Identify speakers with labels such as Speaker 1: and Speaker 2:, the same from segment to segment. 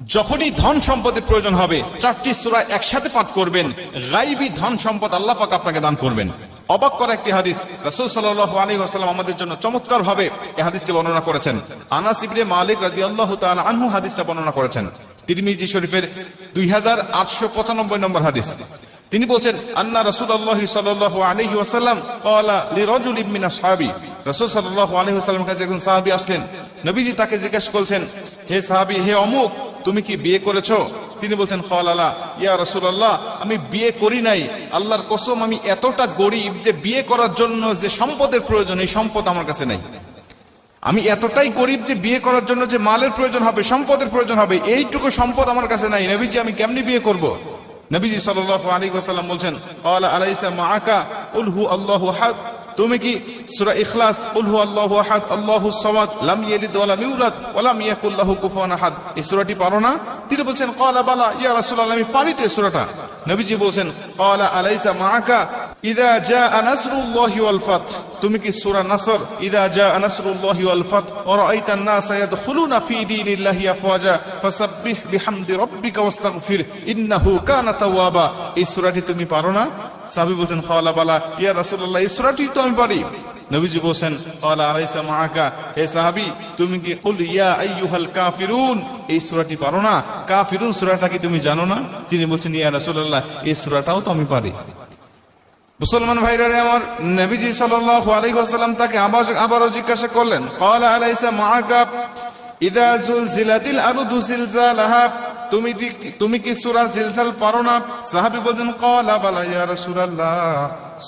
Speaker 1: যখনই ধন সম্পদের প্রয়োজন হবে চারটি সূরা একসাথে পাঠ করবেন, গায়বী ধন সম্পদ আল্লাহ পাক আপনাকে দান করবেন। অবাক করা একটি হাদিস, রাসূল সাল্লাল্লাহু আলাইহি ওয়াসাল্লাম আমাদের জন্য চমৎকার ভাবে এই হাদিসটি বর্ণনা করেছেন। আনাস ইবনে মালিক রাদিয়াল্লাহু তাআলা আনহু হাদিসটা বর্ণনা করেছেন। তিরমিজি শরীফের 2895 নম্বর হাদিস। তিনি বলছেন, আন্না রাসূলুল্লাহ সাল্লাল্লাহু আলাইহি ওয়াসাল্লাম ক্বালা লিরাজুলিন মিন আসহাবি, রাসূল সাল্লাল্লাহু আলাইহি ওয়াসাল্লামের কাছে একজন সাহাবী আসলেন। নবীজি তাকে জিজ্ঞাসা করছেন, হে সাহাবী, হে অমুক, তুমি কি বিয়ে করেছো? তিনি বলছেন, ক্বালা ইয়া রাসূলুল্লাহ, আমি বিয়ে করি নাই। আল্লাহর কসম, আমি এতটা গরীব যে বিয়ে করার জন্য যে সম্পদের প্রয়োজন, এই সম্পদ আমার কাছে নাই। আমি এতটাই গরীব যে বিয়ে করার জন্য যে মালের প্রয়োজন হবে, সম্পদের প্রয়োজন হবে, এইটুকু সম্পদ আমার কাছে নাই। নবীজি, আমি কেমনি বিয়ে করব? নবীজি সাল্লাল্লাহু আলাইহি ওয়াসাল্লাম বলছেন, ক্বালা আলাইসা মাআকা কুল হু আল্লাহু আহাদ, তুমি কি সূরা ইখলাস কুল হু আল্লাহু আহাদ আল্লাহুস সামাদ লাম ইয়ালিদ ওয়া লাম ইউলাদ ওয়া লাম ইয়াকুল লাহু কুফুয়ান আহাদ, এই সূরাটি পারো না? তিনি বলছেন, ক্বালা বালা ইয়া রাসূলুল্লাহ, আমি পারি তো এই সূরাটা। নবীজি বলছেন, ক্বালা আলাইসা মাআকা ইযা জাআ নাসরুল্লাহি ওয়াল ফাত, তুমি কি সূরা নাসর ইযা জাআ নাসরুল্লাহি ওয়াল ফাত ওয়া রাআইতান নাসা ইয়াদখুলুনা ফি দীনিল্লাহি আফওয়াজা ফাসাব্বিহ বিহামদি রাব্বিকা ওয়াস্তাগফির ইন্নাহু কানা তাওয়াবা, এই সূরাটি তুমি পারো না? সাহাবী বলছেন, ক্বালা বালা ইয়া রাসূলুল্লাহ, এই সূরাটি তো আমি পারি। নবীজি বলছেন, ক্বালা আলাইসা মাআকা, হে সাহাবী, তুমি কি কুল ইয়া আইয়ুহাল কাফিরুন, এই সূরাটি পারো না? কাফিরুন সূরাটা কি তুমি জানো না? তিনি বলছেন, ইয়া রাসূলুল্লাহ, এই সূরাটাও তো আমি পারি। মুসলমান ভাইরা আমার, নবীজি সাল্লাল্লাহু আলাইহি ওয়াসাল্লাম তাকে আবারও জিজ্ঞাসা করলেন, ক্বালা আলাইসা মাআকা ইযা যুলজিলাতিল আরদু জিলজালাহা, তুমি কি সূরা জিলজাল পারো না? সাহাবী বলেন, ক্বালা বালা ইয়া রাসূলুল্লাহ,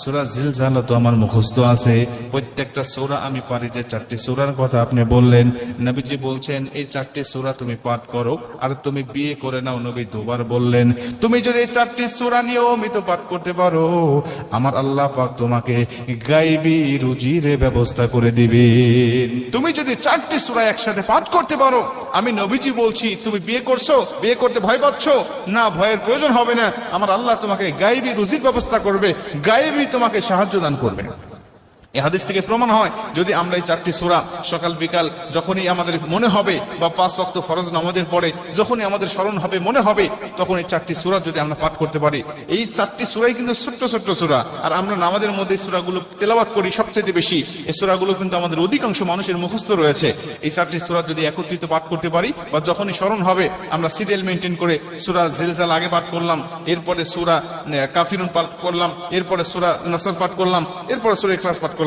Speaker 1: সূরা জিলজাল তো আমার মুখস্থ আছে, প্রত্যেকটা সূরা আমি পারি। যে চারটি সূরার কথা আপনি বললেন, নবীজি বলছেন এই চারটি সূরা তুমি পাঠ করো আর তুমি বিয়ে করে নাও। নবী দুবার বললেন, তুমি যদি এই চারটি সূরা নিয়মিত পাঠ করতে পারো, আমার আল্লাহ পাক তোমাকে গায়বী রুজির ব্যবস্থা করে দিবেন। তুমি যদি চারটি সূরা একসাথে পাঠ করতে পারো, আমি নবীজি বলছি, তুমি বিয়ে করছো, বিয়ে করতে ভয় পাচ্ছ না, ভয়ের প্রয়োজন হবে না। আমার আল্লাহ তোমাকে গায়বী রুজির ব্যবস্থা করবে, গায়বী তোমাকে সাহায্য দান করবে। এই হাদিস থেকে প্রমাণ হয়, যদি আমরা এই চারটি সূরা সকাল বিকাল যখনই আমাদের মনে হবে, বা 5 ওয়াক্ত ফরজ নামাজের পরে যখনই আমাদের স্মরণ হবে, মনে হবে, তখন এই চারটি সূরা যদি আমরা পাঠ করতে পারি, এই চারটি সূরাই কিন্তু ছোট্ট ছোট্ট সূরা। আর আমরা নামাজের মধ্যে এই সূরাগুলো তেলাওয়াত করি সবচেয়ে বেশি। এই সূরাগুলো কিন্তু আমাদের অধিকাংশ মানুষের মুখস্থ রয়েছে। এই চারটি সূরা যদি একত্রিত পাঠ করতে পারি, বা যখনই স্মরণ হবে, আমরা সিরিয়াল মেনটেন করে সূরা জিলজাল আগে পাঠ করলাম, এরপরে সূরা কাফিরুন পাঠ করলাম, এরপরে সূরা নাসর পাঠ করলাম, এরপরে সূরা ইখলাস পাঠ করলাম।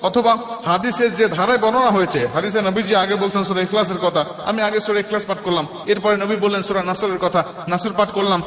Speaker 1: অথবা হাদিসের যে ধারায় বর্ণনা হয়েছে, হাদিসে নবীজি আগে বলছেন সূরা ইখলাসের কথা, আমি আগে সূরা ইখলাস পাঠ করলাম, এরপরে নবী বললেন সূরা নাসরের কথা, নাসর পাঠ করলাম।